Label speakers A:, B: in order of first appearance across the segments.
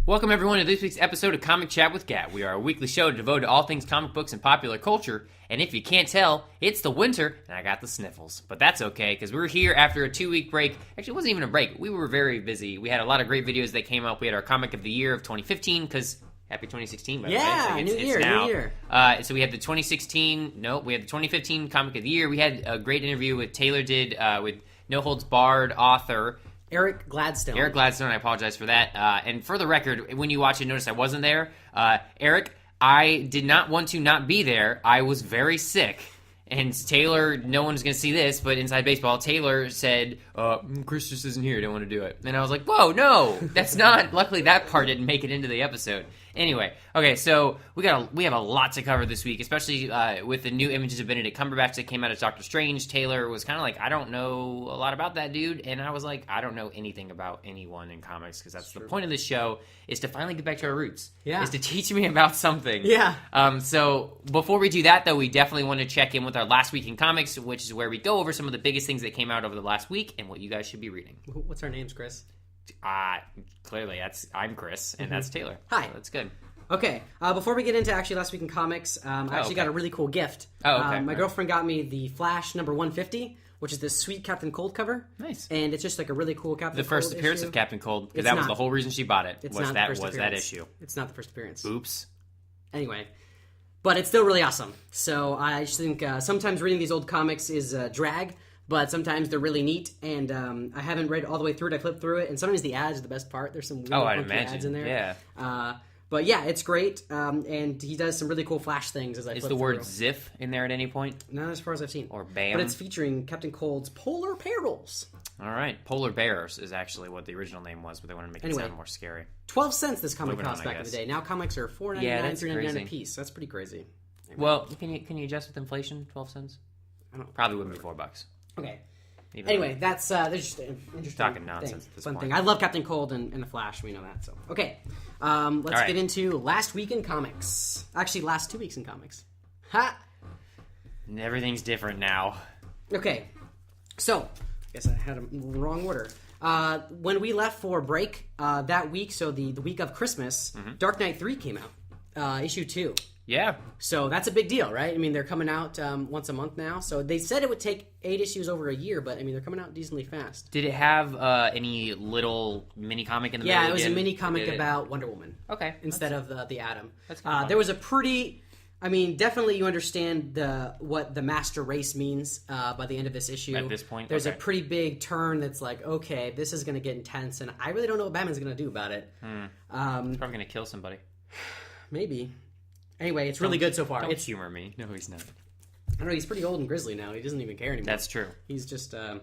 A: Welcome everyone to this week's episode of Comic Chat with Gat. We are a weekly show devoted to all things comic books and popular culture, and if you can't tell, it's the winter, and I got the sniffles. But that's okay, because we're here after a 2-week break. Actually, it wasn't even a break. We were very busy. We had a lot of great videos that came up. We had our Comic of the Year of 2015, because happy 2016, by the way.
B: Yeah,
A: Like
B: new year.
A: So we had the 2015 Comic of the Year. We had a great interview with Taylor did with No Holds Barred author
B: Eric Gladstone.
A: I apologize for that. And for the record, when you watch it, notice I wasn't there. Eric, I did not want to not be there. I was very sick. And Taylor, no one's going to see this, but Inside Baseball, Taylor said, Chris just isn't here, I don't want to do it. And I was like, whoa, no, that's not, luckily that part didn't make it into the episode. Anyway, okay, so we have a lot to cover this week, especially with the new images of Benedict Cumberbatch that came out as Doctor Strange. Taylor was kind of like, I don't know a lot about that dude, and I was like, I don't know anything about anyone in comics, because that's the point of this show, is to finally get back to our roots.
B: Yeah.
A: Is to teach me about something.
B: Yeah.
A: So before we do that, though, we definitely want to check in with our Last Week in Comics, which is where we go over some of the biggest things that came out over the last week and what you guys should be reading.
B: What's our names, Chris?
A: Clearly, I'm Chris, and that's Taylor.
B: Hi.
A: So that's good.
B: Okay, before we get into actually Last Week in Comics, I actually got a really cool gift. My girlfriend got me the Flash number 150, which is this sweet Captain Cold cover.
A: Nice.
B: And it's just like a really cool Captain Cold
A: The first appearance
B: issue.
A: of Captain Cold, because that was the whole reason she bought it, was that issue.
B: It's not the first appearance.
A: Oops.
B: Anyway, but it's still really awesome. So I just think sometimes reading these old comics is drag, but sometimes they're really neat, and I haven't read all the way through it. I flipped through it, and sometimes the ads are the best part. There's some really funky ads in there.
A: Yeah.
B: But yeah, it's great, and he does some really cool Flash things as I flip through.
A: Is the word Ziff in there at any point?
B: Not as far as I've seen.
A: Or BAM?
B: But it's featuring Captain Cold's Polar Perils.
A: All right. Polar Bears is actually what the original name was, but they wanted to make it sound more scary.
B: 12 cents this comic cost back in the day. Now comics are $4.99, $3.99 a piece. That's pretty crazy.
A: Anyway. Well, can you adjust with inflation? 12 cents? Probably wouldn't be $4.
B: Okay. Anyway, that's just an interesting
A: talking nonsense at this
B: fun
A: point.
B: thing. I love Captain Cold and the Flash. We know that. So okay, let's get into Last Week in Comics. Actually, last 2 weeks in comics. Ha!
A: And everything's different now.
B: Okay, so I guess I had a wrong order. When we left for break that week, so the week of Christmas, Dark Knight 3 came out, issue 2.
A: Yeah.
B: So that's a big deal, right? I mean, they're coming out once a month now. So they said it would take 8 issues over a year, but I mean, they're coming out decently fast.
A: Did it have any little mini comic in the middle?
B: Yeah, it was a mini comic about Wonder Woman.
A: Okay.
B: Instead of the Atom.
A: That's kind of fun.
B: There was a pretty... I mean, definitely you understand what the master race means by the end of this issue.
A: At this point?
B: There's a pretty big turn that's like, okay, this is going to get intense, and I really don't know what Batman's going to do about it.
A: He's probably going to kill somebody.
B: Maybe. Anyway, it's really good so far.
A: Don't humor me. No, he's not.
B: I don't know, he's pretty old and grizzly now. He doesn't even care anymore.
A: That's true.
B: He's just...
A: So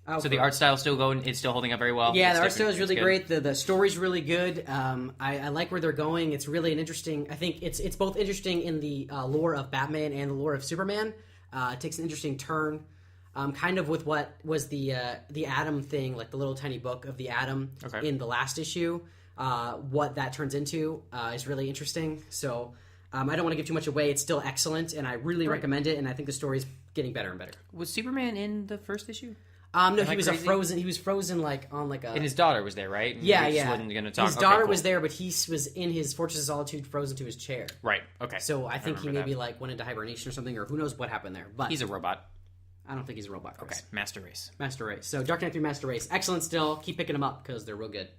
A: the art style's still going? It's still holding up very well?
B: Yeah, the art style is really great. The story's really good. I like where they're going. It's really an interesting... I think it's both interesting in the lore of Batman and the lore of Superman. It takes an interesting turn. Kind of with what was the Atom thing, like the little tiny book of the Atom in the last issue. What that turns into is really interesting. So... I don't want to give too much away. It's still excellent, and I really recommend it. And I think the story's getting better and better.
A: Was Superman in the first issue?
B: No, he was frozen. He was frozen on a.
A: And his daughter was there, right?
B: Yeah.
A: Wasn't gonna talk.
B: His daughter was there, but he was in his Fortress of Solitude, frozen to his chair.
A: Right. Okay.
B: So I think he maybe went into hibernation or something, or who knows what happened there. But
A: he's a robot.
B: I don't think he's a robot. Chris.
A: Okay. Master Race.
B: So Dark Knight 3 Master Race, excellent. Still, keep picking them up because they're real good.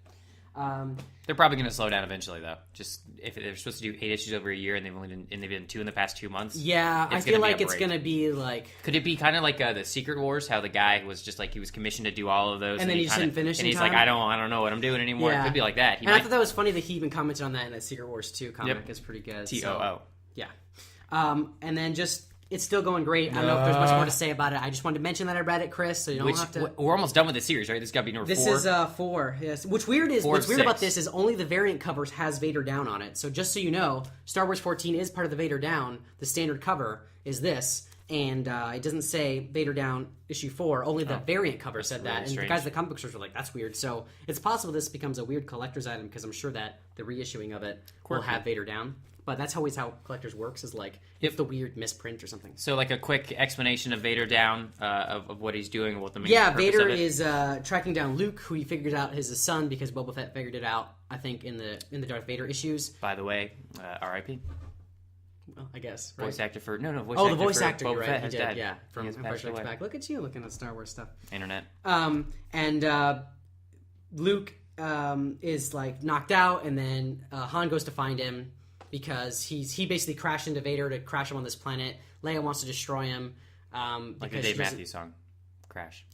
A: They're probably going to slow down eventually, though. Just if they're supposed to do 8 issues over a year, and they've been 2 in the past 2 months.
B: Yeah, I feel like it's going to be like.
A: Could it be kind of like the Secret Wars? How the guy was just like he was commissioned to do all of those,
B: and then he just didn't finish.
A: And he's like, I don't know what I'm doing anymore.
B: Yeah.
A: It could be like that.
B: I thought that was funny that he even commented on that in that Secret Wars 2 comic. It's pretty good.
A: TOO.
B: So, yeah, and then just. It's still going great. I don't know if there's much more to say about it. I just wanted to mention that I read it, Chris, so you don't have to...
A: We're almost done with the series, right? This got to be number 4.
B: This is 4, yes. What's weird about this is only the variant covers has Vader Down on it. So just so you know, Star Wars 14 is part of the Vader Down. The standard cover is this. And it doesn't say Vader Down issue 4. Only the variant cover said that. And the guys at the comic book stores were like, that's weird. So it's possible this becomes a weird collector's item because I'm sure that the reissuing of it will have Vader Down. But that's always how collectors works, is like if the weird misprint or something.
A: So like a quick explanation of Vader Down, of what he's doing, what the main purpose
B: Vader
A: of it.
B: is tracking down Luke, who he figured out is his son because Boba Fett figured it out, I think, in the Darth Vader issues.
A: By the way, R.I.P.
B: Well, I guess. Right?
A: Voice actor for... No, voice
B: actor
A: actor
B: the voice
A: for
B: actor,
A: Boba
B: you're
A: Fett
B: right.
A: has
B: He did,
A: died.
B: yeah. From
A: He
B: Empire Strikes
A: away.
B: Back. Look at you looking at Star Wars stuff.
A: Internet.
B: And Luke is like knocked out, and then Han goes to find him because he basically crashed into Vader to crash him on this planet. Leia wants to destroy him.
A: Like the Dave Matthews song. Crash.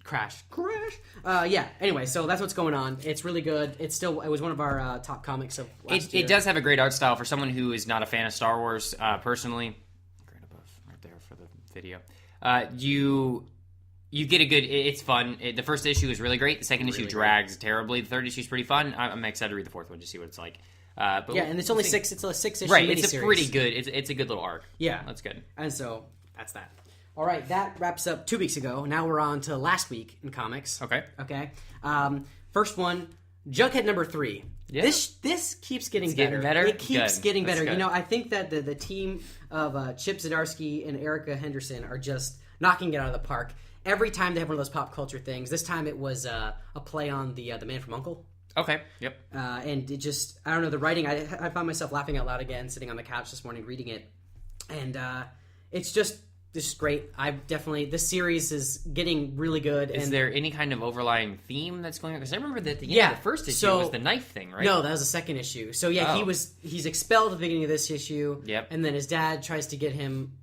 B: Yeah. Anyway, so that's what's going on. It's really good. It was one of our top comics of last year.
A: It does have a great art style for someone who is not a fan of Star Wars. Personally, right above, right there for the video. You get a good. It's fun. The first issue is really great. The second issue drags terribly. The third issue is pretty fun. I'm excited to read the fourth one to see what it's like. But
B: and it's only 6. It's a 6-issue
A: right.
B: miniseries.
A: It's a pretty good. It's a good little arc.
B: Yeah,
A: that's good.
B: And so that's that. All right, that wraps up 2 weeks ago. Now we're on to last week in comics.
A: Okay.
B: First one, Jughead number 3.
A: Yeah.
B: This keeps getting better. It keeps getting better.
A: Good.
B: You know, I think that the team of Chip Zdarsky and Erica Henderson are just knocking it out of the park. Every time they have one of those pop culture things. This time it was a play on the Man from U.N.C.L.E.
A: Okay. Yep.
B: And it just, I don't know, the writing, I found myself laughing out loud again, sitting on the couch this morning reading it. And it's just... This is great. This series is getting really good.
A: Is there any kind of overlying theme that's going on? Because I remember that the first issue was the knife thing, right?
B: No, that was the second issue. So he's expelled at the beginning of this issue.
A: Yep.
B: And then his dad tries to get him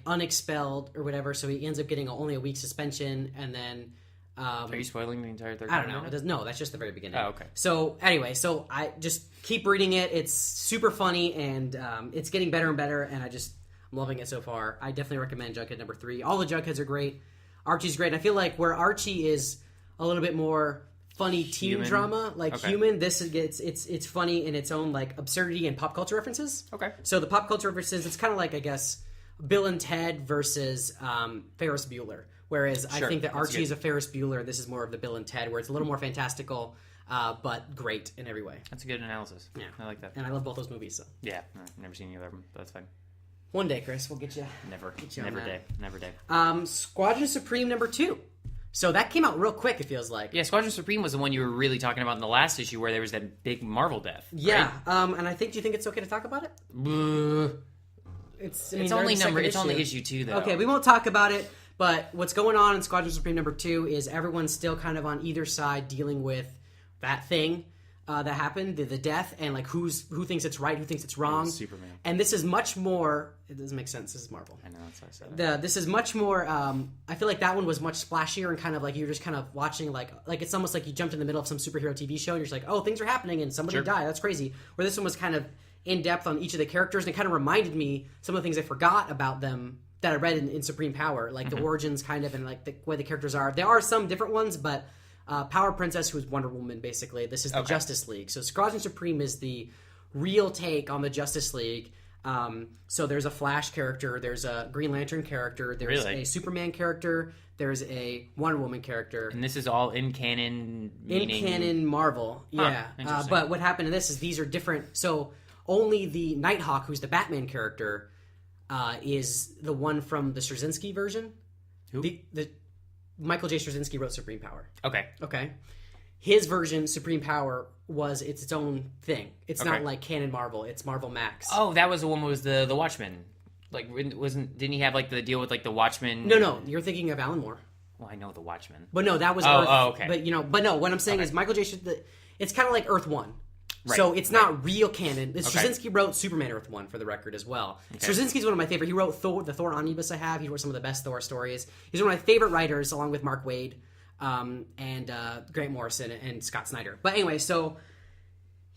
B: unexpelled or whatever. So he ends up getting only a week suspension, and then.
A: Are you spoiling the entire third?
B: I don't know. No, that's just the very beginning.
A: Oh, okay.
B: So anyway, I just keep reading it. It's super funny, and it's getting better and better, and I'm loving it so far. I definitely recommend Jughead number 3. All the Jugheads are great. Archie's great. And I feel like where Archie is a little bit more funny teen drama, human, this it's funny in its own like absurdity and pop culture references.
A: Okay.
B: So the pop culture references, it's kind of like, I guess, Bill and Ted versus Ferris Bueller. Whereas I think that Archie is a Ferris Bueller. This is more of the Bill and Ted, where it's a little more fantastical, but great in every way.
A: That's a good analysis. Yeah, I like that.
B: And I love both those movies. So
A: yeah, I've never seen either of them, but that's fine.
B: One day, Chris, we'll get you.
A: Never day.
B: Squadron Supreme number 2. So that came out real quick, it feels like.
A: Yeah, Squadron Supreme was the one you were really talking about in the last issue where there was that big Marvel death.
B: Yeah,
A: right?
B: And do you think it's okay to talk about it? It's
A: only issue 2, though.
B: Okay, we won't talk about it, but what's going on in Squadron Supreme number 2 is everyone's still kind of on either side dealing with that thing. That happened, the death, and like who thinks it's right, who thinks it's wrong.
A: Superman.
B: And this is much more. It doesn't make sense. This is Marvel.
A: I know, that's why I said it.
B: This is much more. I feel like that one was much splashier and kind of like you're just kind of watching like it's almost like you jumped in the middle of some superhero TV show and you're just like, oh, things are happening and somebody died. That's crazy. Where this one was kind of in depth on each of the characters, and it kind of reminded me some of the things I forgot about them that I read in Supreme Power, like the origins kind of, and like the way the characters are. There are some different ones, but. Power Princess, who's Wonder Woman, basically. This is the Justice League. So Squadron Supreme is the real take on the Justice League. So there's a Flash character, there's a Green Lantern character, there's a Superman character, there's a Wonder Woman character.
A: And this is all in canon,
B: meaning... In canon Marvel, yeah. But what happened in this is these are different. So only the Nighthawk, who's the Batman character, is the one from the Straczynski version.
A: Who?
B: Michael J. Straczynski wrote Supreme Power.
A: Okay.
B: His version, Supreme Power, it's its own thing. It's not like canon Marvel. It's Marvel Max.
A: Oh, that was the one. Was the Watchmen? Like, didn't he have like the deal with like the Watchmen?
B: No. You're thinking of Alan Moore.
A: Well, I know the Watchmen.
B: But no, that was Earth.
A: Oh, okay.
B: But no. What I'm saying is Michael J. It's kind of like Earth 1. Right, so it's not real canon. Straczynski wrote Superman Earth 1 for the record as well. Straczynski's one of my favorite. He wrote the Thor omnibus I have. He wrote some of the best Thor stories. He's one of my favorite writers, along with Mark Waid and Grant Morrison and Scott Snyder. But anyway, so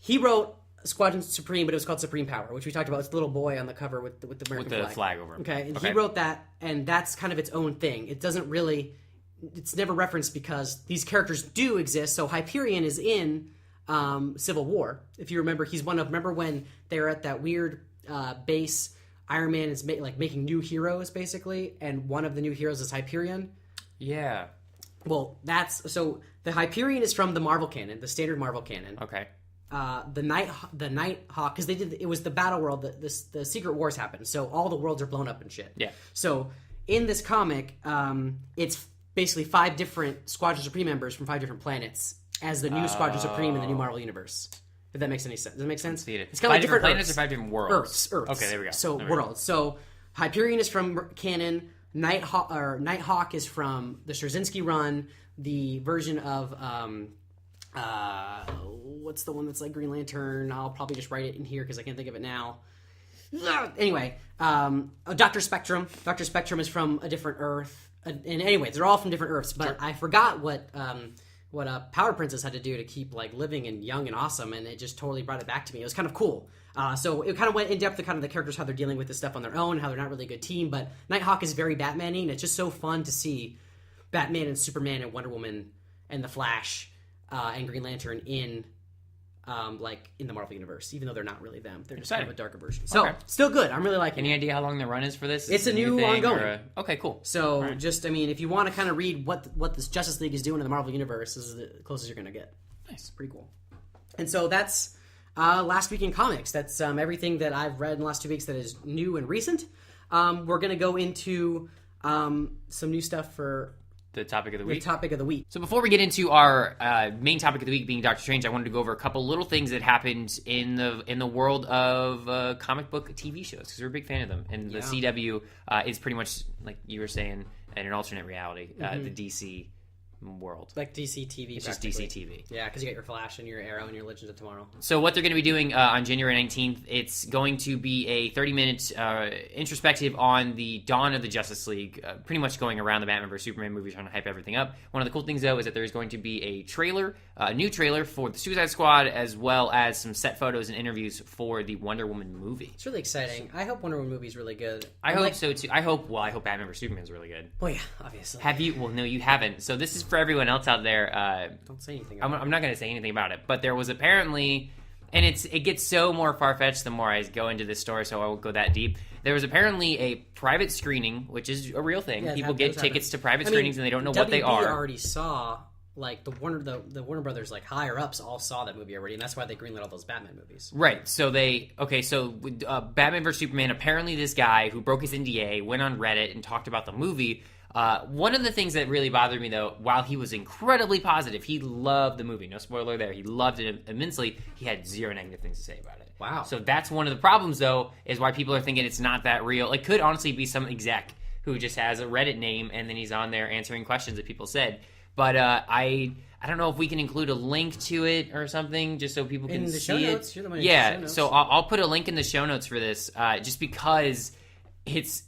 B: he wrote Squadron Supreme, but it was called Supreme Power, which we talked about. It's the little boy on the cover with the American
A: flag over him.
B: Okay, and he wrote that, and that's kind of its own thing. It doesn't really... It's never referenced because these characters do exist. So Hyperion is in... Civil War. If you remember, he's one of... Remember when they were at that weird base Iron Man is making new heroes basically, and one of the new heroes is Hyperion.
A: Yeah.
B: Well, so the Hyperion is from the Marvel canon, the standard Marvel canon.
A: Okay.
B: The Nighthawk, because it was the battle world. The Secret Wars happened, so all the worlds are blown up and shit.
A: Yeah.
B: So in this comic, it's basically 5 different Squadron Supreme members from 5 different planets as the new Squadron Supreme in the new Marvel universe. If that makes any sense. Does that make sense?
A: It's
B: kind of like different
A: planets
B: Earths.
A: or 5 different worlds?
B: Earths.
A: Okay, there we go.
B: So worlds. So Hyperion is from canon. Nighthawk is from the Straczynski run. The version of what's the one that's like Green Lantern? I'll probably just write it in here because I can't think of it now. Anyway, Dr. Spectrum. Dr. Spectrum is from a different Earth. And anyway, they're all from different Earths. But sure. I forgot what Power Princess had to do to keep like living and young and awesome, and it just totally brought it back to me. It was kind of cool. So it kind of went in depth to kind of the characters, how they're dealing with this stuff on their own, how they're not really a good team. But Nighthawk is very Batman-y, and it's just so fun to see Batman and Superman and Wonder Woman and the Flash and Green Lantern in the Marvel universe, even though they're not really them. They're just kind of a darker version. So still good. I'm really liking it.
A: Any idea how long the run is for this?
B: It's a new ongoing.
A: Okay, cool.
B: So if you want to kind of read what this Justice League is doing in the Marvel universe, this is the closest you're going to get.
A: Nice.
B: Pretty cool. And so that's last week in comics. That's everything that I've read in the last 2 weeks that is new and recent. We're going to go into some new stuff for
A: the topic of the week.
B: So
A: before we get into our main topic of the week being Doctor Strange, I wanted to go over a couple little things that happened in the world of comic book TV shows, because we're a big fan of them. And the CW is pretty much, like you were saying, in an alternate reality, the DC world.
B: Like DC TV.
A: It's just DC TV.
B: Yeah, because you got your Flash and your Arrow and your Legends of Tomorrow.
A: So what they're going to be doing on January 19th, it's going to be a 30-minute introspective on the dawn of the Justice League, pretty much going around the Batman vs. Superman movie, trying to hype everything up. One of the cool things, though, is that there's going to be a new trailer for the Suicide Squad, as well as some set photos and interviews for the Wonder Woman movie.
B: It's really exciting. I hope Wonder Woman movie is really good.
A: I hope so, too. I hope Batman vs. Superman is really good.
B: Well, yeah, obviously.
A: Have you? Well, no, you haven't. So this is for everyone else out there.
B: Don't say anything
A: I'm not going to say anything about it, but there was apparently, and it gets so more far-fetched the more I go into this story, so I won't go that deep. There was apparently a private screening, which is a real thing. People get tickets to private screenings and they don't know what they are.
B: WB already saw, like, the Warner Brothers, like, higher-ups all saw that movie already, and that's why they greenlit all those Batman movies.
A: Right, so Batman vs. Superman, apparently this guy who broke his NDA went on Reddit and talked about the movie. One of the things that really bothered me, though, while he was incredibly positive, he loved the movie. No spoiler there. He loved it immensely. He had 0 negative things to say about it.
B: Wow.
A: So that's one of the problems, though, is why people are thinking it's not that real. It could honestly be some exec who just has a Reddit name, and then he's on there answering questions that people said. But I don't know if we can include a link to it or something, just so people can see it.
B: You're the one in the show notes.
A: So I'll put a link in the show notes for this, just because it's...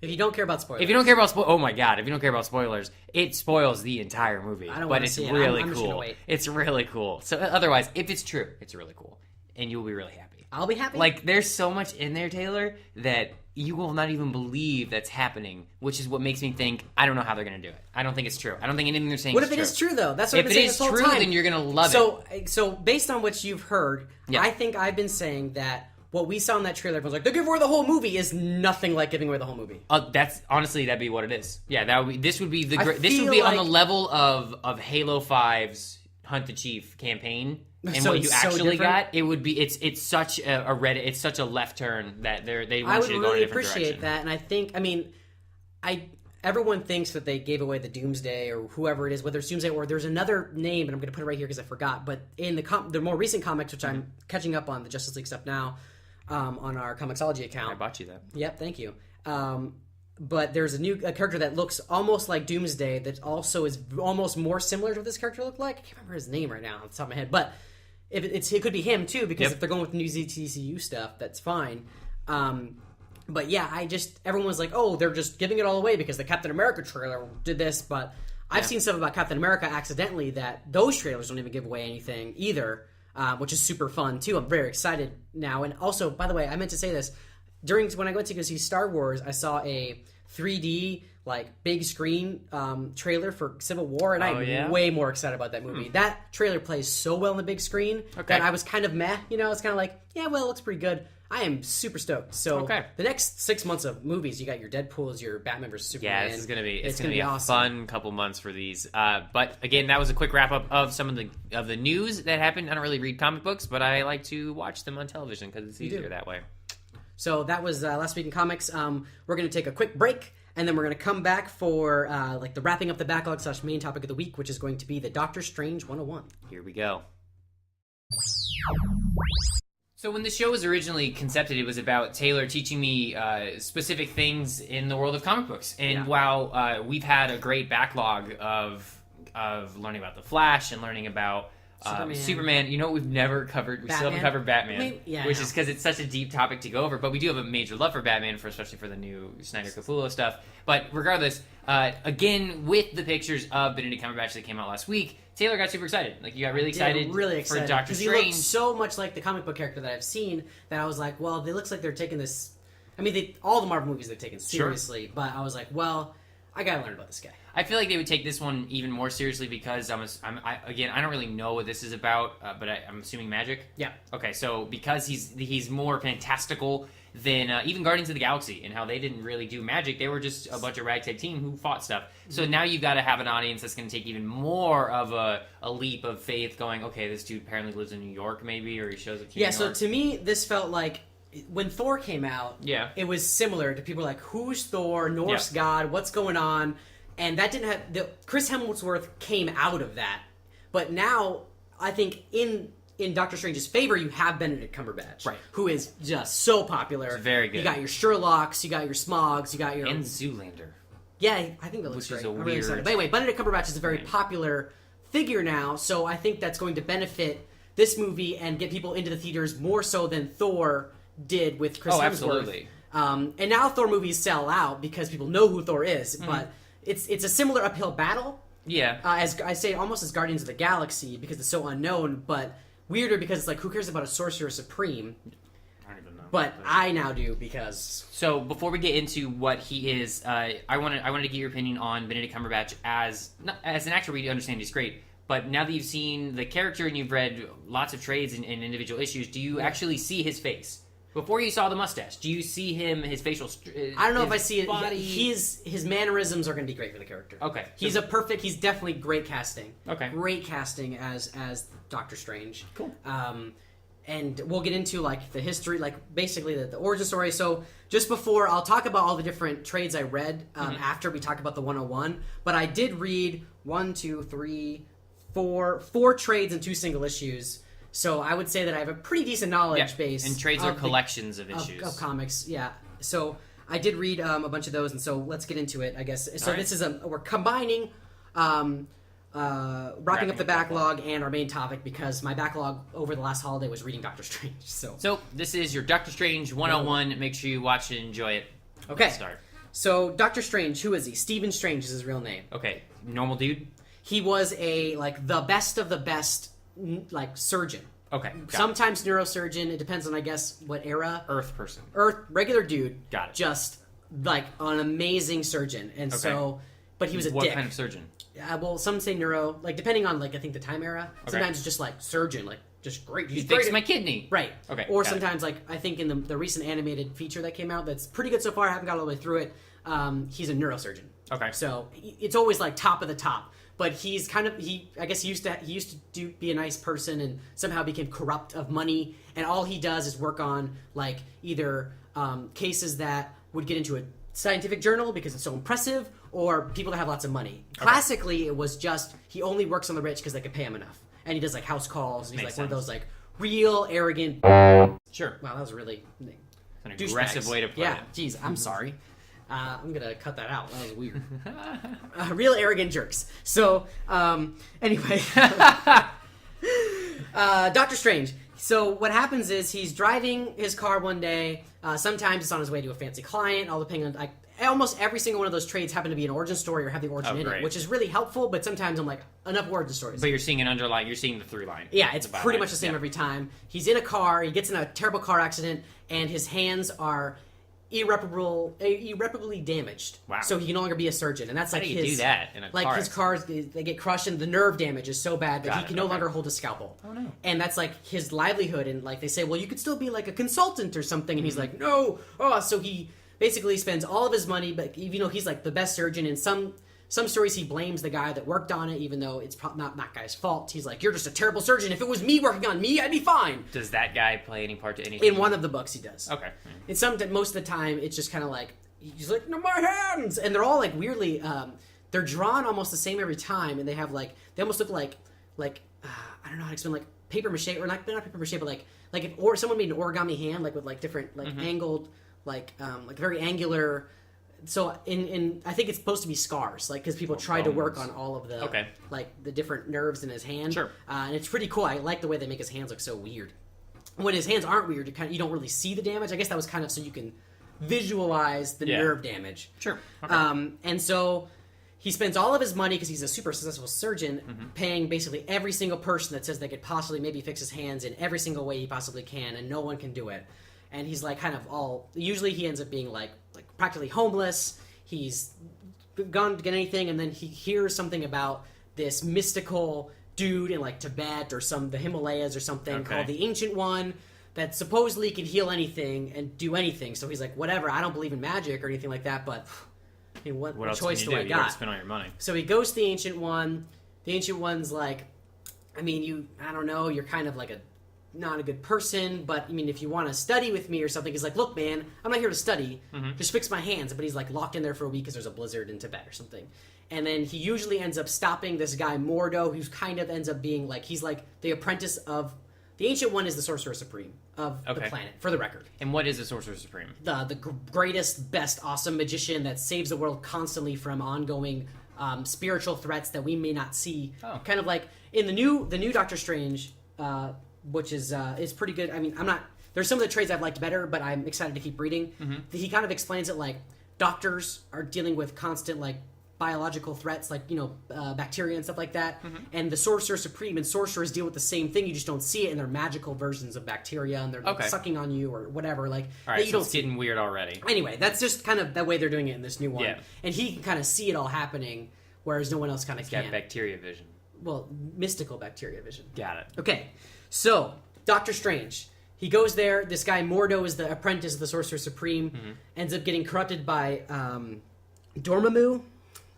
B: If you don't care about spoilers.
A: Oh my god, if you don't care about spoilers, it spoils the entire movie. But it's really cool. It's really cool. So otherwise, if it's true, it's really cool. And you'll be really happy.
B: I'll be happy.
A: Like, there's so much in there, Taylor, that you will not even believe that's happening, which is what makes me think, I don't know how they're going to do it. I don't think it's true. I don't think anything they're saying is true. What if
B: it is true, though? That's what I've been saying this whole time.
A: If it is true, then you're going to love it.
B: So based on what you've heard, I think I've been saying that what we saw in that trailer, everyone's like, they give away the whole movie, is nothing like giving away the whole movie.
A: That'd be what it is. Yeah, this would be on the level of Halo 5's Hunt the Chief campaign. And what you actually got, it would be it's such it's such a left turn that they want you to go in a different direction. I would really appreciate
B: that, and I think everyone thinks that they gave away the Doomsday or whoever it is, whether it's Doomsday or there's another name, and I'm going to put it right here because I forgot. But in the more recent comics, which I'm catching up on the Justice League stuff now, on our Comixology account.
A: I bought you that.
B: Yep, thank you. But there's a character that looks almost like Doomsday that also is almost more similar to what this character looked like. I can't remember his name right now off the top of my head, but it could be him too, because if they're going with new ZTCU stuff, that's fine. But yeah, everyone was like, oh, they're just giving it all away because the Captain America trailer did this, but I've seen stuff about Captain America accidentally that those trailers don't even give away anything either, which is super fun too. I'm very excited now. And also, by the way, I meant to say this, when I went to go see Star Wars, I saw a 3D, like big screen trailer for Civil War, and I'm way more excited about that movie. That trailer plays so well on the big screen that I was kind of meh. You know, it's kind of like, yeah, well, it looks pretty good. I am super stoked. So the next 6 months of movies, you got your Deadpools, your Batman vs Superman.
A: Yeah, it's gonna be a
B: awesome.
A: fun couple months for these. But again, that was a quick wrap up of some of the news that happened. I don't really read comic books, but I like to watch them on television because it's easier that way.
B: So that was Last Week in Comics. We're gonna take a quick break, and then we're gonna come back for like the wrapping up the backlog / main topic of the week, which is going to be the Doctor Strange 101.
A: Here we go. So when the show was originally concepted, it was about Taylor teaching me specific things in the world of comic books. And while we've had a great backlog of learning about the Flash and learning about Superman, you know what we've never covered? We still haven't covered Batman, which is because it's such a deep topic to go over. But we do have a major love for Batman, especially for the new Snyder Capullo stuff. But regardless, again, with the pictures of Benedict Cumberbatch that came out last week, Taylor got super excited. Like, you got really excited for Doctor Strange.
B: He looked so much like the comic book character that I've seen that I was like, well, it looks like they're taking this... I mean, all the Marvel movies they're taking seriously, but I was like, well, I gotta learn about this guy.
A: I feel like they would take this one even more seriously because I don't really know what this is about, but I'm assuming magic.
B: Yeah.
A: Okay, so because he's more fantastical than even Guardians of the Galaxy, and how they didn't really do magic, they were just a bunch of ragtag team who fought stuff. So now you've got to have an audience that's going to take even more of a leap of faith, going, okay, this dude apparently lives in New York, maybe, or he shows up to New York.
B: So to me, this felt like when Thor came out, it was similar to people like, who's Thor, Norse god, what's going on? And that didn't have... Chris Hemsworth came out of that. But now, I think in Doctor Strange's favor, you have Benedict Cumberbatch, who is just so popular.
A: It's very good.
B: You got your Sherlocks, you got your Smogs, you got your...
A: And Zoolander.
B: Yeah, I think that looks great. I'm really excited. But anyway, Benedict Cumberbatch is a very popular figure now, so I think that's going to benefit this movie and get people into the theaters more so than Thor did with Chris Hemsworth.
A: Absolutely.
B: And now Thor movies sell out because people know who Thor is, but it's a similar uphill battle.
A: Yeah.
B: As I say, almost as Guardians of the Galaxy, because it's so unknown, but weirder because it's like, who cares about a Sorcerer Supreme?
A: I don't even know.
B: But I now do, because...
A: So before we get into what he is, I wanted to get your opinion on Benedict Cumberbatch as an actor. We understand he's great, but now that you've seen the character and you've read lots of trades and individual issues, do you actually see his face? Before you saw the mustache, do you see his facial...
B: I don't know if I see it. Body? His mannerisms are going to be great for the character.
A: Okay.
B: He's definitely great casting. Okay. Great casting as Doctor Strange.
A: Cool.
B: And we'll get into, like, the history, like, basically the origin story. So, just before, I'll talk about all the different trades I read after we talk about the 101. But I did read 4 trades and 2 single issues. So I would say that I have a pretty decent knowledge base.
A: And trades are collections of issues.
B: Of comics, yeah. So I did read a bunch of those, and so let's get into it, I guess. So this is we're combining wrapping up the backlog and our main topic, because my backlog over the last holiday was reading Doctor Strange. So
A: this is your Doctor Strange 101. Make sure you watch it and enjoy it.
B: Okay.
A: Let's start.
B: So Doctor Strange, who is he? Stephen Strange is his real name.
A: Okay. Normal dude?
B: He was the best of the best, surgeon.
A: Okay.
B: Sometimes neurosurgeon. It depends on, I guess, what era.
A: Earth person.
B: Regular dude.
A: Got it.
B: Just, an amazing surgeon. And so, but he was a dick.
A: What kind of surgeon?
B: Well, some say neuro. Depending on, I think the time era. Sometimes it's just, surgeon. Just great.
A: He fixed my kidney.
B: Right.
A: Okay.
B: Or sometimes, I think in the recent animated feature that came out that's pretty good so far, I haven't got all the way through it, he's a neurosurgeon. Okay. So, it's always, top of the top. But he's kind of he used to be a nice person and somehow became corrupt of money, and all he does is work on either cases that would get into a scientific journal because it's so impressive, or people that have lots of money. Okay. Classically, it was just he only works on the rich because they can pay him enough, and he does house calls. And he's one of those real arrogant.
A: Sure.
B: Wow, that was really
A: an aggressive way to put it.
B: Yeah. Geez, I'm sorry. I'm gonna cut that out. That was weird. Real arrogant jerks. So, anyway, Doctor Strange. So what happens is he's driving his car one day. Sometimes it's on his way to a fancy client. All depending on almost every single one of those trades happen to be an origin story or have the origin in it, which is really helpful. But sometimes I'm enough origin stories.
A: But you're seeing an underline. You're seeing the through line.
B: Yeah, it's pretty much the same every time. He's in a car. He gets in a terrible car accident, and his hands are irreparably damaged.
A: Wow.
B: So he can no longer be a surgeon, and that's
A: How
B: like
A: do you do that in a
B: like
A: car
B: his cars they get crushed, and the nerve damage is so bad that
A: Got
B: he
A: it,
B: can no
A: okay.
B: longer hold a scalpel.
A: Oh no.
B: And that's like his livelihood, and like they say, well, you could still be like a consultant or something, and he's
A: Mm-hmm.
B: like, no. So he basically spends all of his money, but even though he's like the best surgeon, in some stories he blames the guy that worked on it, even though it's not that guy's fault. He's like, you're just a terrible surgeon. If it was me working on me, I'd be fine.
A: Does that guy play any part to anything?
B: In one of the books, he does.
A: Okay.
B: In most of the time, it's just kind of like he's like, no, my hands, and they're all like weirdly, they're drawn almost the same every time, and they have like they almost look like I don't know how to explain, like paper mache, or not paper mache, but like if someone made an origami hand, like with like different like angled, like very angular. So in I think it's supposed to be scars, like because people tried to work on all of the like the different nerves in his hand.
A: Sure.
B: And it's pretty cool. I like the way they make his hands look so weird. When his hands aren't weird, you don't really see the damage. I guess that was kind of so you can visualize the nerve damage.
A: Sure. Okay.
B: And so he spends all of his money, because he's a super successful surgeon, paying basically every single person that says they could possibly maybe fix his hands in every single way he possibly can, and no one can do it. And he's like kind of usually he ends up being like practically homeless. He's gone to get anything, and then he hears something about this mystical dude in like Tibet or the Himalayas or something called the Ancient One that supposedly can heal anything and do anything. So he's like, whatever, I don't believe in magic or anything like that, but I mean, what choice do I
A: You
B: got?
A: gotta spend all your money.
B: So he goes to the Ancient One. The Ancient One's like, I mean, I don't know, you're kind of like not a good person, but I mean, if you want to study with me or something, he's like, look, man, I'm not here to study. Just fix my hands. But he's like locked in there for a week because there's a blizzard in Tibet or something. And then he usually ends up stopping this guy Mordo, who kind of ends up being like, he's like the apprentice of the Ancient One, is the Sorcerer Supreme of the planet, for the record.
A: And what is the Sorcerer Supreme?
B: The greatest, best, awesome magician that saves the world constantly from ongoing spiritual threats that we may not see. Kind of like in the new Doctor Strange, which is pretty good. I mean, there's some of the trades I've liked better, but I'm excited to keep reading. He kind of explains it like doctors are dealing with constant like biological threats, like bacteria and stuff like that, and the Sorcerer Supreme and sorcerers deal with the same thing. You just don't see it, and they're magical versions of bacteria, and they're like, sucking on you or whatever. Like,
A: all right,
B: you
A: so
B: don't
A: it's getting weird already.
B: Anyway, that's just kind of the way they're doing it in this new one.
A: Yeah.
B: And he can kind of see it all happening, whereas no one else kind of can.
A: Got bacteria vision.
B: Well, mystical bacteria vision.
A: Got it.
B: Okay, so Doctor Strange. He goes there. This guy Mordo is the apprentice of the Sorcerer Supreme. Ends up getting corrupted by Dormammu.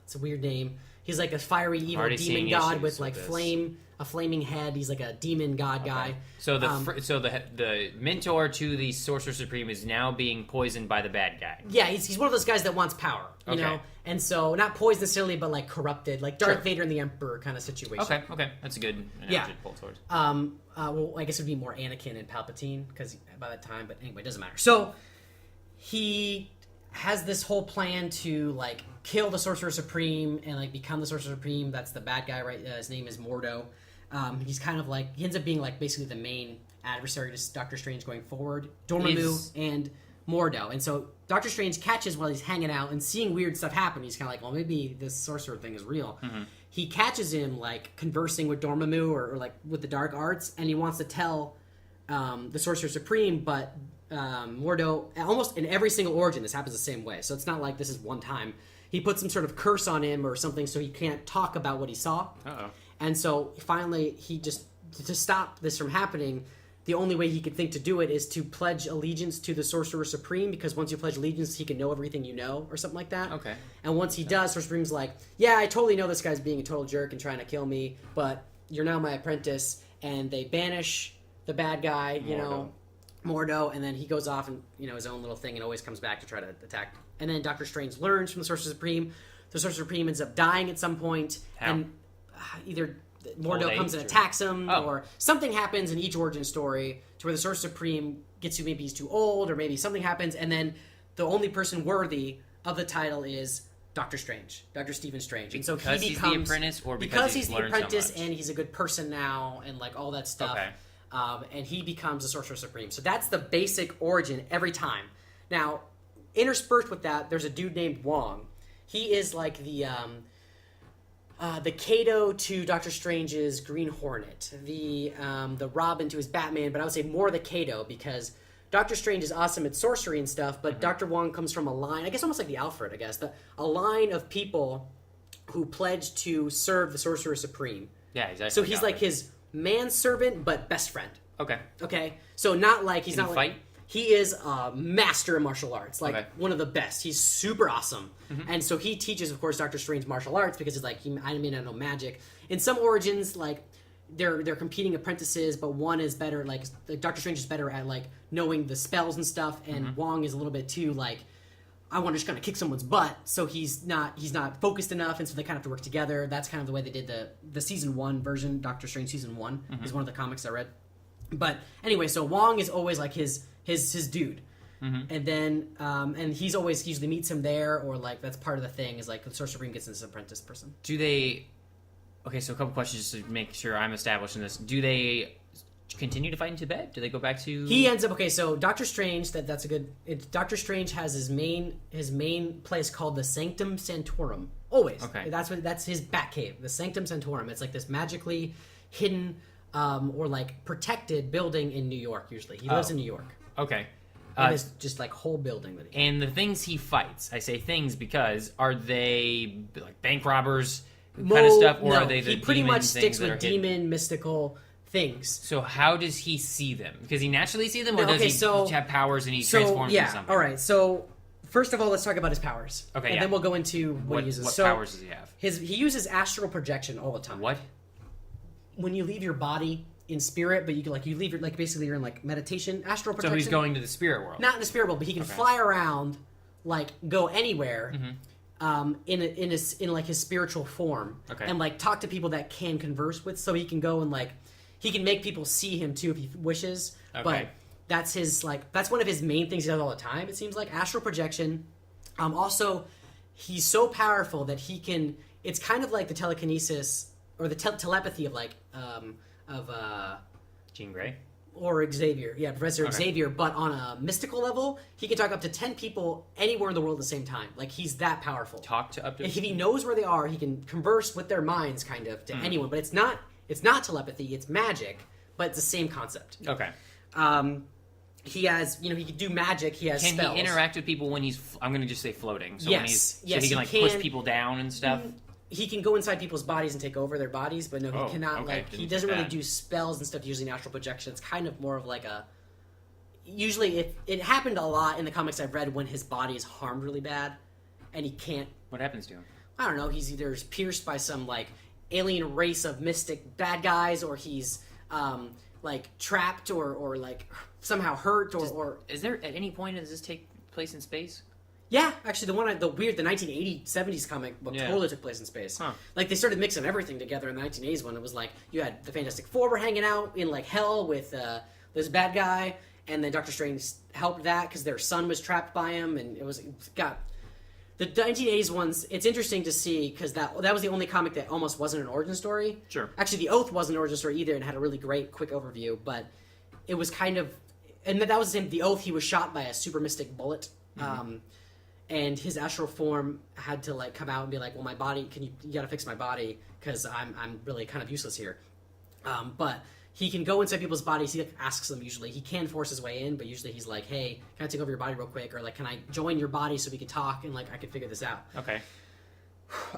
B: It's a weird name. He's like a fiery, evil demon god with like a flaming head. He's like a demon god guy.
A: So the mentor to the Sorcerer Supreme is now being poisoned by the bad guy.
B: Yeah, he's one of those guys that wants power, you know? And so, not poisoned necessarily, but like corrupted, like Darth Vader and the Emperor kind of situation.
A: Okay. That's a good analogy to pull towards.
B: Well, I guess it would be more Anakin and Palpatine, because by that time, but anyway, it doesn't matter. So, he has this whole plan to like kill the Sorcerer Supreme and like become the Sorcerer Supreme. That's the bad guy, right? His name is Mordo. He's kind of like, he ends up being like basically the main adversary to Doctor Strange going forward. Dormammu and Mordo. And so Doctor Strange catches while he's hanging out and seeing weird stuff happen. He's kind of like, well, maybe this sorcerer thing is real. He catches him like conversing with Dormammu or like with the dark arts, and he wants to tell the Sorcerer Supreme, but Mordo, almost in every single origin, this happens the same way. So it's not like this is one time. He puts some sort of curse on him or something so he can't talk about what he saw. And so finally, to stop this from happening, the only way he could think to do it is to pledge allegiance to the Sorcerer Supreme, because once you pledge allegiance, he can know everything you know, or something like that. And once he does, Sorcerer Supreme's like, yeah, I totally know this guy's being a total jerk and trying to kill me, but you're now my apprentice. And they banish the bad guy, Mordo, and then he goes off and his own little thing and always comes back to try to attack. And then Doctor Strange learns from the Sorcerer Supreme. The Sorcerer Supreme ends up dying at some point.
A: How?
B: And either Mordo comes and attacks him, or something happens in each origin story to where the Sorcerer Supreme gets to, maybe he's too old, or maybe something happens, and then the only person worthy of the title is Doctor Strange, Dr. Stephen Strange. And so
A: because
B: he
A: he's
B: becomes,
A: the apprentice, or because
B: he's the
A: learned so
B: apprentice
A: much?
B: and he's a good person now, and like all that stuff. And he becomes the Sorcerer Supreme. So that's the basic origin every time. Now, interspersed with that, there's a dude named Wong. He is like the Kato to Doctor Strange's Green Hornet, the Robin to his Batman, but I would say more the Kato, because Doctor Strange is awesome at sorcery and stuff, but Dr. Wong comes from a line, I guess almost like the Alfred, I guess, a line of people who pledged to serve the Sorcerer Supreme.
A: Yeah, exactly.
B: So he's like his manservant, but best friend. Okay. So not like he's
A: Can
B: not
A: he
B: like
A: fight?
B: he is a master of martial arts, like one of the best. He's super awesome, and so he teaches, of course, Doctor Strange martial arts because it's like I mean I know magic. In some origins, like they're competing apprentices, but one is better. Like Doctor Strange is better at like knowing the spells and stuff, and Wong is a little bit too like I want to just kind of kick someone's butt. So he's not focused enough, and so they kind of have to work together. That's kind of the way they did the season 1 version. Doctor Strange season 1 is one of the comics I read. But anyway, so Wong is always like his dude. And then and he usually meets him there, or like that's part of the thing is like the Sorcerer Supreme gets this apprentice person.
A: Do they? Okay, so a couple questions just to make sure I'm established in this. Do they continue to fight in Tibet? Do they go back to?
B: He ends up So Doctor Strange, that's a good. Doctor Strange has his main place called the Sanctum Sanctorum. Always.
A: Okay.
B: That's his bat cave, the Sanctum Sanctorum. It's like this magically hidden or like protected building in New York. Usually, he lives in New York.
A: Okay.
B: And it's just like whole building that he.
A: And the things he fights, I say things because are they like bank robbers kind of stuff, or are they the
B: he pretty
A: demon
B: much sticks
A: things that
B: with
A: are hidden?
B: demon mystical things.
A: So how does he see them? Because he naturally see them, or does he have powers and he transforms into something?
B: All right. So first of all, let's talk about his powers.
A: Okay,
B: and then we'll go into what he uses.
A: What powers does he have?
B: He uses astral projection all the time.
A: What?
B: When you leave your body in spirit, but you leave your basically you're in like meditation, astral projection.
A: So he's going to the spirit world.
B: Not in the spirit world, but he can fly around, like go anywhere. In like his spiritual form, and like talk to people that can converse with, so he can go and like he can make people see him too if he wishes. But that's that's one of his main things he does all the time. It seems like astral projection. Also, he's so powerful that he can. It's kind of like the telekinesis or the telepathy of like
A: Jean Grey.
B: Or Xavier, Professor Xavier, but on a mystical level, he can talk up to 10 people anywhere in the world at the same time. Like, he's that powerful.
A: Talk to up to...
B: If he knows where they are, he can converse with their minds, kind of, to anyone. But it's not telepathy, it's magic, but it's the same concept.
A: Okay.
B: He has, he can do magic, he has spells.
A: Can he interact with people when he's, I'm going to just say floating. So
B: yes.
A: When he can, like, push people down and stuff?
B: He can go inside people's bodies and take over their bodies, but no, he cannot. He doesn't really do spells and stuff using astral projection. It's kind of more of like a. Usually, it happened a lot in the comics I've read when his body is harmed really bad, and he can't.
A: What happens to him?
B: I don't know. He's either pierced by some like alien race of mystic bad guys, or he's like trapped, or like somehow hurt, or.
A: Is there at any point does this take place in space?
B: Yeah, actually, the 1980s, 70s comic book totally took place in space. Like, they started mixing everything together in the 1980s when it was like, you had the Fantastic Four were hanging out in, like, hell with this bad guy, and then Doctor Strange helped that because their son was trapped by him, and the 1980s ones, it's interesting to see because that was the only comic that almost wasn't an origin story.
A: Sure.
B: Actually, The Oath wasn't an origin story either and had a really great, quick overview, but it was kind of... And that was the same, The Oath, he was shot by a super mystic bullet. And his astral form had to like come out and be like, well, my body, you gotta fix my body because I'm really kind of useless here. But he can go inside people's bodies. He asks them usually. He can force his way in, but usually he's like, hey, can I take over your body real quick? Or like, can I join your body so we can talk and like I can figure this out?
A: Okay.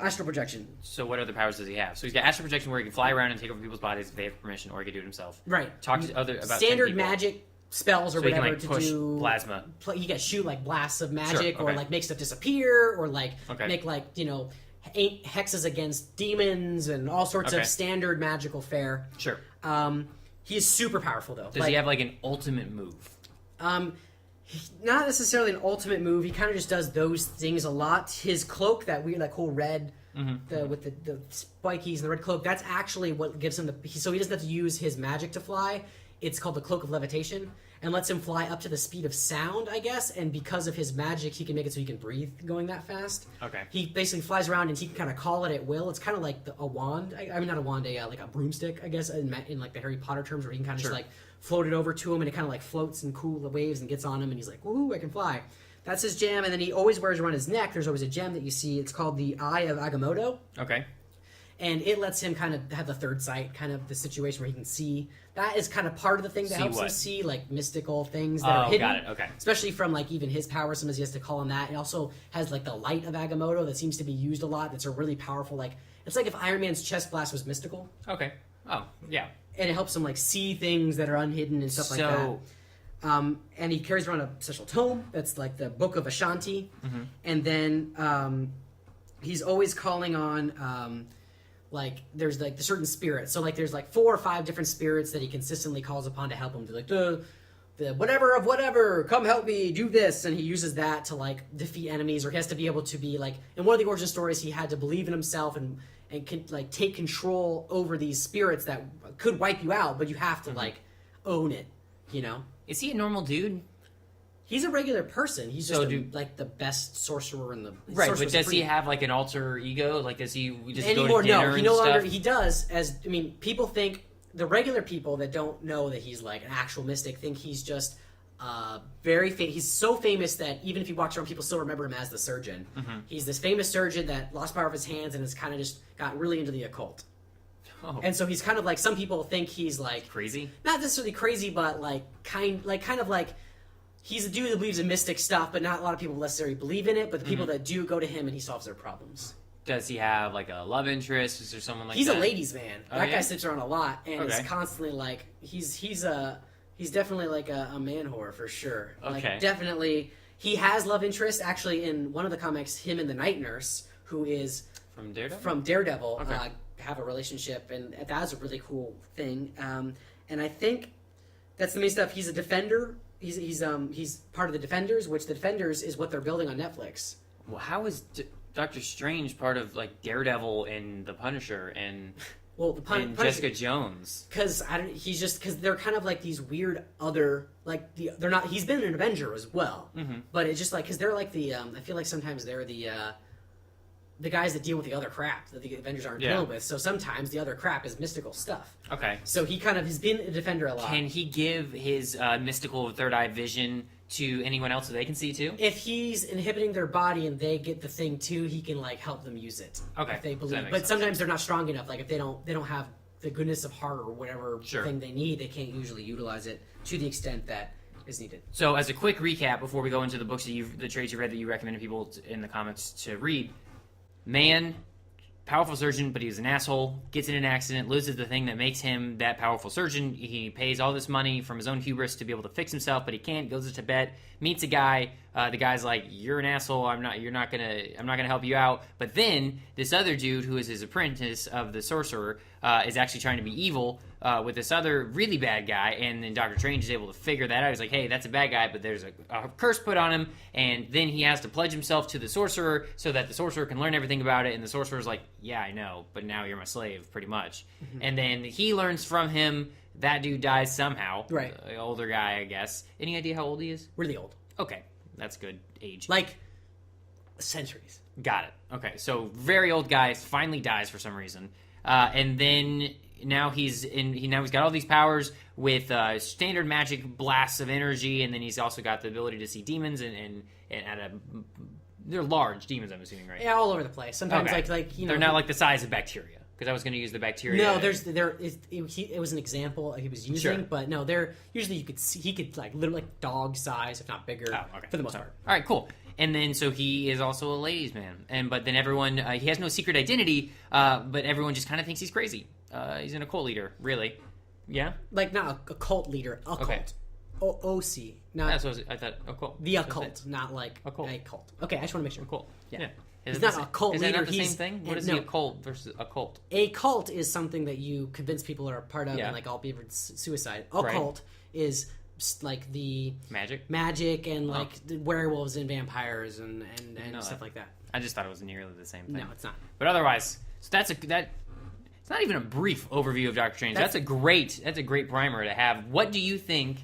B: Astral projection.
A: So what other powers does he have? So he's got astral projection where he can fly around and take over people's bodies if they have permission, or he can do it himself.
B: Right.
A: Talk to other about
B: standard magic spells or
A: so
B: whatever
A: he can, like,
B: to do
A: plasma.
B: You can shoot like blasts of magic,
A: Sure, okay.
B: or like make stuff disappear, or like make like hexes against demons and all sorts of standard magical fare.
A: Sure.
B: He is super powerful though.
A: Does he have like an ultimate move?
B: Not necessarily an ultimate move. He kind of just does those things a lot. His cloak, that weird, like whole red, with the spikies and the red cloak, that's actually what gives him so he doesn't have to use his magic to fly. It's called the Cloak of Levitation, and lets him fly up to the speed of sound, I guess, and because of his magic, he can make it so he can breathe going that fast.
A: Okay.
B: He basically flies around, and he can kind of call it at will. It's kind of like a wand. I mean, not a wand, like a broomstick, I guess, in like the Harry Potter terms, where he can kind of just like float it over to him, and it kind of like floats in cool waves and gets on him, and he's like, woohoo, I can fly. That's his gem, and then he always wears around his neck, there's always a gem that you see. It's called the Eye of Agamotto.
A: Okay.
B: and it lets him kind of have the third sight, kind of the situation where he can see. That is kind of part of the thing that helps him see, like, mystical things that are hidden.
A: Got it, okay.
B: Especially from, like, even his powers, sometimes he has to call on that. It also has, like, the light of Agamotto that seems to be used a lot. That's a really powerful, like, it's like if Iron Man's chest blast was mystical.
A: Okay. Oh, yeah.
B: And it helps him, like, see things that are unhidden and stuff like that. And he carries around a special tome that's like the Book of Ashanti.
A: Mm-hmm.
B: And then he's always calling on, like, there's like the certain spirits. So, like, there's like 4 or 5 different spirits that he consistently calls upon to help him. To like, the whatever of whatever, come help me, do this. And he uses that to, like, defeat enemies, or he has to be able to be, like, in one of the origin stories, he had to believe in himself and can, like, take control over these spirits that could wipe you out, but you have to, like, own it, you know?
A: Is he a normal dude?
B: He's a regular person. He's just like the best sorcerer in the
A: right. But does he have like an alter ego? Like, does he just
B: anymore?
A: Go to dinner
B: No, he
A: and
B: no
A: stuff?
B: longer. He does. People think the regular people that don't know that he's like an actual mystic think he's just very famous. He's so famous that even if he walks around, people still remember him as the surgeon. Mm-hmm. He's this famous surgeon that lost power of his hands and has kind of just got really into the occult. Oh. And so he's kind of like, some people think he's like
A: crazy.
B: Not necessarily crazy, but like kind of like. He's a dude that believes in mystic stuff, but not a lot of people necessarily believe in it. But the people that do go to him, and he solves their problems.
A: Does he have like a love interest? Is there someone like
B: he's
A: that?
B: a ladies' man.
A: Oh,
B: that guy sits around a lot and
A: okay.
B: is constantly like he's definitely like a man whore for sure.
A: Okay.
B: Like, definitely, he has love interest. Actually, in one of the comics, him and the Night Nurse, who is
A: from Daredevil,
B: okay. Have a relationship, and that's a really cool thing. And I think that's the main stuff. He's a defender. He's part of the Defenders, which the Defenders is what they're building on Netflix.
A: Well, how is Doctor Strange part of like Daredevil and the Punisher and and Jessica Jones?
B: Because they're kind of like these weird other they're not. He's been an Avenger as well, but it's just like because they're like the I feel like sometimes they're the guys that deal with the other crap that the Avengers aren't dealing with. So sometimes the other crap is mystical stuff. Okay. So he kind of has been a defender a lot.
A: Can he give his mystical third eye vision to anyone else so they can see too?
B: If he's inhibiting their body and they get the thing too, he can like help them use it.
A: Okay.
B: If they believe. But sometimes they're not strong enough. Like if they don't have the goodness of heart or whatever thing they need, they can't usually utilize it to the extent that is needed.
A: So as a quick recap before we go into the books the trades you read that you recommended people in the comments to read. Man, powerful surgeon, but he was an asshole, gets in an accident, loses the thing that makes him that powerful surgeon. He pays all this money from his own hubris to be able to fix himself, but he can't. Goes to Tibet, meets a guy. The guy's like, "You're an asshole. I'm not gonna help you out." But then this other dude, who is his apprentice of the sorcerer, is actually trying to be evil with this other really bad guy. And then Doctor Strange is able to figure that out. He's like, "Hey, that's a bad guy, but there's a curse put on him." And then he has to pledge himself to the sorcerer so that the sorcerer can learn everything about it. And the sorcerer's like, "Yeah, I know, but now you're my slave, pretty much." Mm-hmm. And then he learns from him. That dude dies somehow. Right. Older guy, I guess. Any idea how old he is?
B: Really old.
A: Okay. That's good age.
B: Like centuries.
A: Got it. Okay. So very old guy finally dies for some reason. And then now he's got all these powers with standard magic blasts of energy, and then he's also got the ability to see demons and they're large demons, I'm assuming, right?
B: Yeah, all over the place. Sometimes like you know,
A: they're not like the size of bacteria. Because I was going to use the bacteria.
B: No, it was an example he was using, but no, they're usually he could like literally like dog size, if not bigger, for the most part.
A: All right, cool. And then so he is also a ladies' man, but then everyone he has no secret identity, but everyone just kind of thinks he's crazy. He's an occult leader, really. Yeah,
B: like not a cult leader, a cult. OC, not.
A: That's what I thought. Occult.
B: The occult, not like a cult. Okay, I just want to make sure.
A: Cool. Yeah.
B: He's not a cult leader.
A: Is that not the same thing? What is the occult versus a cult?
B: A cult is something that you convince people are a part of, and like all people suicide. A cult is like the magic, and like the werewolves and vampires and stuff like that.
A: I just thought it was nearly the same thing.
B: No, it's not.
A: But otherwise, so it's not even a brief overview of Doctor Strange. That's a great primer to have. What do you think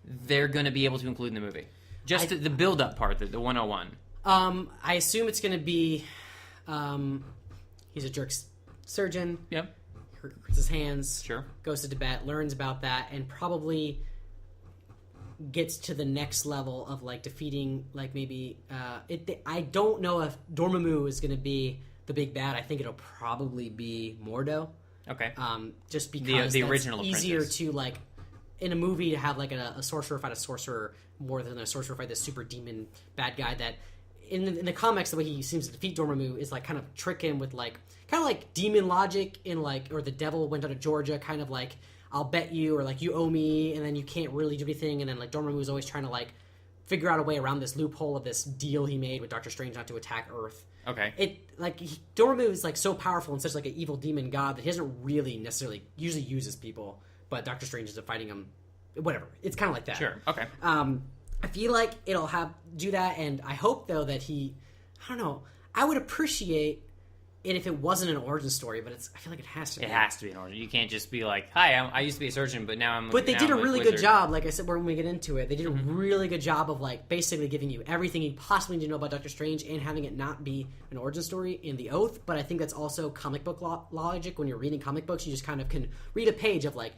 A: they're going to be able to include in the movie? Just the build-up part, the 101.
B: I assume it's going to be, he's a jerk surgeon. Yep. Hurts his hands. Sure. Goes to Tibet, learns about that, and probably gets to the next level of like defeating, like maybe, I don't know if Dormammu is going to be the big bad, I think it'll probably be Mordo.
A: Okay.
B: Just because
A: the
B: that's
A: original
B: easier
A: apprentice.
B: to like in a movie to have like a sorcerer fight a sorcerer more than a sorcerer fight this super demon bad guy that in the comics the way he seems to defeat Dormammu is like kind of trick him with like kind of like demon logic in like or the devil went out of Georgia kind of like I'll bet you or like you owe me and then you can't really do anything and then like Dormammu is always trying to like figure out a way around this loophole of this deal he made with Doctor Strange not to attack Earth.
A: Okay.
B: Dormammu is like so powerful and such like an evil demon god that he doesn't really necessarily usually uses people, but Doctor Strange is fighting him. Whatever. It's kind of like that.
A: Sure. Okay.
B: I feel like it'll do that, and I hope though that I don't know. I would appreciate it if it wasn't an origin story, but I feel like it has to be.
A: It has to be an origin. You can't just be like, "Hi, I used to be a surgeon, but now I'm."
B: But they did a really good job, like I said, when we get into it. They did a
A: Mm-hmm.
B: really good job of like basically giving you everything you possibly need to know about Doctor Strange and having it not be an origin story in the Oath. But I think that's also comic book logic. When you're reading comic books, you just kind of can read a page of like,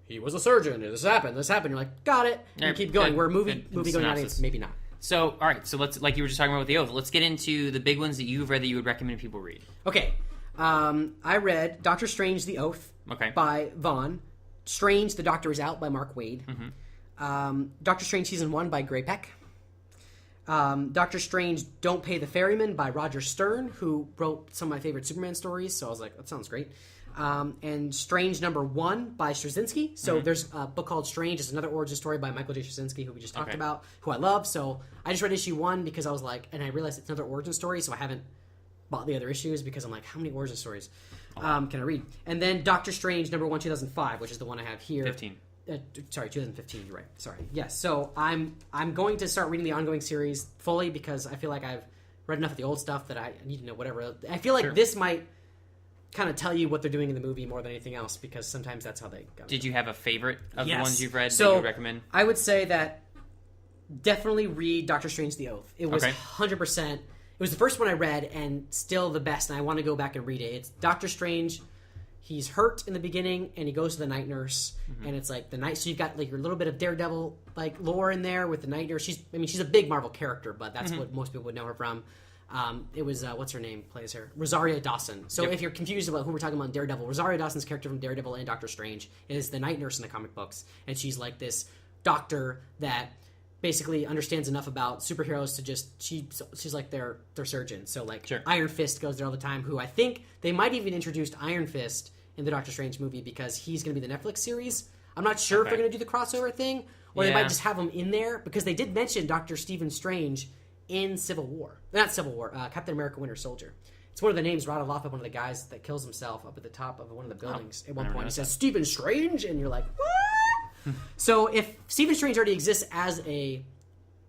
B: he was a surgeon, this happened. You're like, got it. And you keep going. We're a movie going audience, maybe not.
A: So, all right. So let's, like you were just talking about with the Oath. Let's get into the big ones that you've read that you would recommend people read.
B: Okay. I read Doctor Strange: The Oath by Vaughn. Strange: The Doctor Is Out by Mark Waid. Doctor Strange Season 1 by Gray Peck. Doctor Strange: Don't Pay the Ferryman by Roger Stern, who wrote some of my favorite Superman stories, so I was like, that sounds great. And Strange #1 by Straczynski. So there's a book called Strange. It's another origin story by Michael J. Straczynski, who we just talked about, who I love. So I just read issue 1 because I was like, and I realized it's another origin story, so I haven't bought the other issues because I'm like, how many origin stories can I read? And then Doctor Strange #1 2005, which is the one I have here. 2015. You're right. Sorry. Yes. So I'm going to start reading the ongoing series fully because I feel like I've read enough of the old stuff that I need to know whatever. I feel like this might kind of tell you what they're doing in the movie more than anything else because sometimes that's how they go.
A: Did you have a favorite of the ones you've read that you would recommend?
B: I would say that definitely read Doctor Strange: The Oath. It was 100%. It was the first one I read and still the best, and I want to go back and read it. It's Doctor Strange. He's hurt in the beginning, and he goes to the night nurse, and it's like the night. So you've got like your little bit of Daredevil like lore in there with the night nurse. She's a big Marvel character, but that's what most people would know her from. It was what's her name plays her, Rosario Dawson. So if you're confused about who we're talking about in Daredevil, Rosario Dawson's character from Daredevil and Doctor Strange is the night nurse in the comic books, and she's like this doctor that basically understands enough about superheroes to just she's like their surgeon. So like Iron Fist goes there all the time, who I think they might even introduced Iron Fist in the Doctor Strange movie because he's going to be the Netflix series. I'm not sure if they're going to do the crossover thing or they might just have him in there because they did mention Dr. Stephen Strange in Captain America Winter Soldier. It's one of the names rattled off of one of the guys that kills himself up at the top of one of the buildings at one point. He says Stephen Strange and you're like, what? So if Stephen Strange already exists as he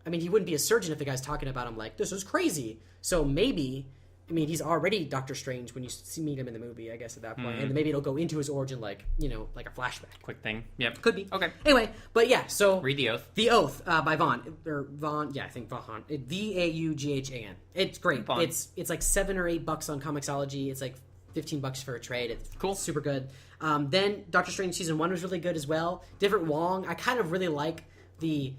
B: wouldn't be a surgeon if the guy's talking about him like, this is crazy. So maybe, he's already Doctor Strange when you meet him in the movie, I guess, at that point. And maybe it'll go into his origin like a flashback.
A: Quick thing. Yep.
B: Could be.
A: Okay.
B: Anyway, but yeah, so...
A: Read The Oath.
B: The Oath by Vaughn. I think Vaughn. Vaughan. It's great.
A: Vaughn.
B: It's like $7 or $8 on Comixology. It's like $15 for a trade. It's
A: cool.
B: Super good. Then Doctor Strange Season 1 was really good as well. Different Wong. I kind of really like the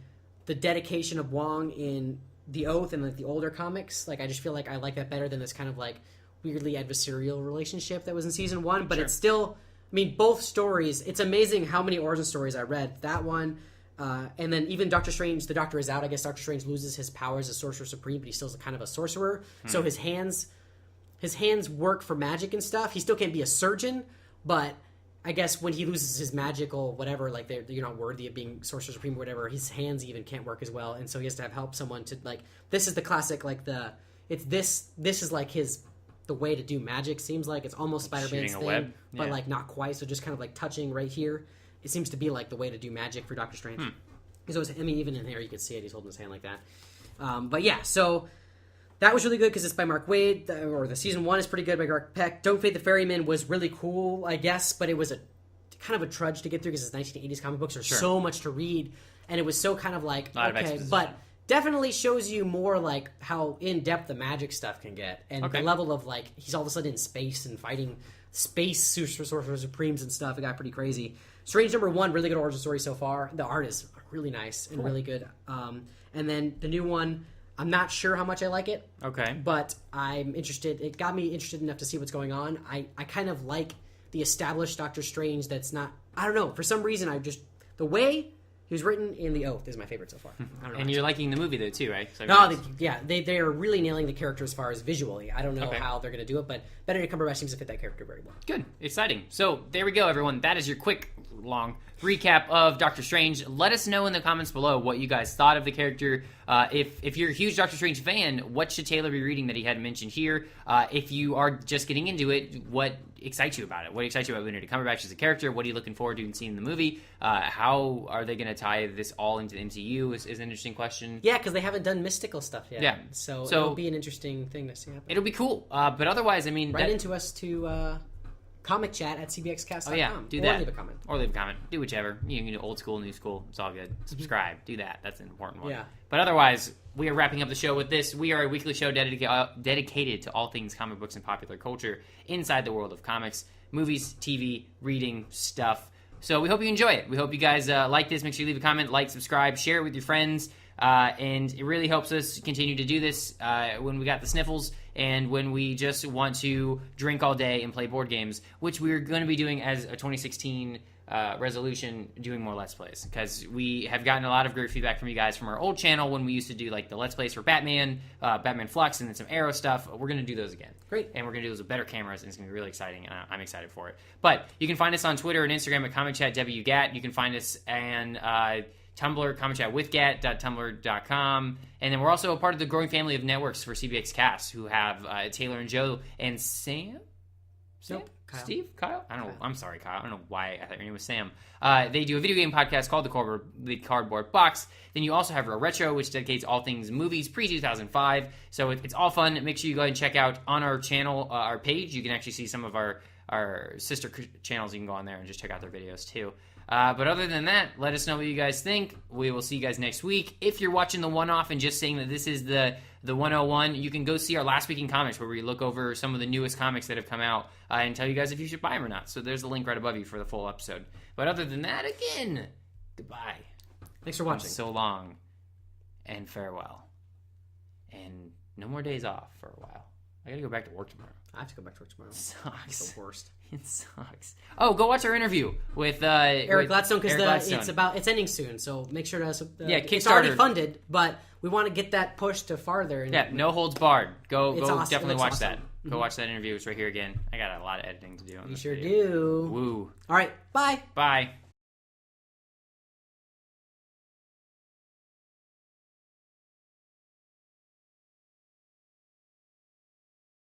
B: dedication of Wong in The Oath and like the older comics. Like I just feel like I like that better than this kind of like weirdly adversarial relationship that was in Season 1. But it's still, both stories, it's amazing how many origin stories I read. That one, and then even Doctor Strange, the Doctor Is Out. I guess Doctor Strange loses his powers as Sorcerer Supreme, but he's still kind of a sorcerer. So his hands work for magic and stuff. He still can't be a surgeon, but I guess when he loses his magical whatever, like you're not worthy of being Sorcerer Supreme or whatever, his hands even can't work as well, and so he has to have help someone to like. This is the classic like this is like the way to do magic. Seems like it's almost Spider-Man's thing, but like not quite. So just kind of like touching right here, it seems to be like the way to do magic for Doctor Strange. He's always, even in here you can see it. He's holding his hand like that. But yeah, so. That was really good because it's by Mark Waid, or the Season 1 is pretty good by Greg Peck. Don't Fade the Ferryman was really cool, I guess, but it was a kind of a trudge to get through because it's 1980s comic books. There's so much to read, and it was so kind of like, okay, but definitely shows you more like how in-depth the magic stuff can get, and the level of like, he's all of a sudden in space and fighting space Sorcerer Supremes and stuff. It got pretty crazy. Strange #1, really good origin story so far. The art is really nice and really good. And then the new one, I'm not sure how much I like it.
A: Okay.
B: But I'm interested. It got me interested enough to see what's going on. I kind of like the established Doctor Strange that's not... I don't know. For some reason, the way he was written in The Oath is my favorite so far. I don't know.
A: And you're liking the movie, though, too, right? So
B: They are really nailing the character as far as visually. I don't know how they're going to do it, but Benedict Cumberbatch seems to fit that character very well.
A: Good. Exciting. So, there we go, everyone. That is your quick, long recap of Doctor Strange. Let us know in the comments below what you guys thought of the character. If you're a huge Doctor Strange fan, what should Taylor be reading that he hadn't mentioned here? If you are just getting into it, what excites you about it? What excites you about Benedict Cumberbatch as a character? What are you looking forward to seeing in the movie? How are they going to tie this all into the MCU is an interesting question.
B: Yeah, because they haven't done mystical stuff yet.
A: Yeah.
B: So it'll be an interesting thing to see happen.
A: It'll be cool. But otherwise, I mean...
B: Write into us to... comic chat at cbxcast.com.
A: Oh, yeah. Do that.
B: Or leave a comment.
A: Do whichever. You can do old school, new school. It's all good. Subscribe. Do that. That's an important one.
B: Yeah.
A: But otherwise, we are wrapping up the show with this. We are a weekly show dedicated to all things comic books and popular culture inside the world of comics, movies, TV, reading, stuff. So we hope you enjoy it. We hope you guys like this. Make sure you leave a comment, like, subscribe, share it with your friends. And it really helps us continue to do this when we got the sniffles and when we just want to drink all day and play board games, which we're going to be doing as a 2016 resolution, doing more Let's Plays. Because we have gotten a lot of great feedback from you guys from our old channel when we used to do like the Let's Plays for Batman, Batman Flux, and then some Arrow stuff. We're going to do those again.
B: Great.
A: And we're going to do those with better cameras, and it's going to be really exciting, and I'm excited for it. But you can find us on Twitter and Instagram at ComicChatWGat. You can find us on... Tumblr, comichatwithgat.tumblr.com. And then we're also a part of the growing family of networks for CBX Cast, who have Taylor and Joe and Sam?
B: Nope. Kyle.
A: Steve? Kyle? I don't know.
B: Kyle.
A: I'm sorry, Kyle. I don't know why I thought your name was Sam. They do a video game podcast called The Cardboard Box. Then you also have Real Retro, which dedicates all things movies pre-2005. So it's all fun. Make sure you go ahead and check out on our channel, our page. You can actually see some of our sister channels. You can go on there and just check out their videos, too. But other than that, let us know what you guys think. We will see you guys next week. If you're watching the one-off and just saying that this is the 101, you can go see our Last Week in Comics, where we look over some of the newest comics that have come out and tell you guys if you should buy them or not. So there's a link right above you for the full episode. But other than that, again, goodbye.
B: Thanks for watching.
A: So long, and farewell. And no more days off for a while. I gotta go back to work tomorrow.
B: I have to go back to work tomorrow.
A: It sucks.
B: It's the worst.
A: It sucks. Oh, go watch our interview with
B: Eric Gladstone, because it's ending soon. So make sure to
A: Kickstarter.
B: It's already funded, but we want to get that pushed to farther.
A: Yeah, no holds barred. Go
B: awesome.
A: Definitely watch
B: awesome.
A: that. Go watch that interview. It's right here again. I got a lot of editing to do on
B: You
A: this
B: sure
A: video.
B: do.
A: Woo.
B: All right. Bye.
A: Bye.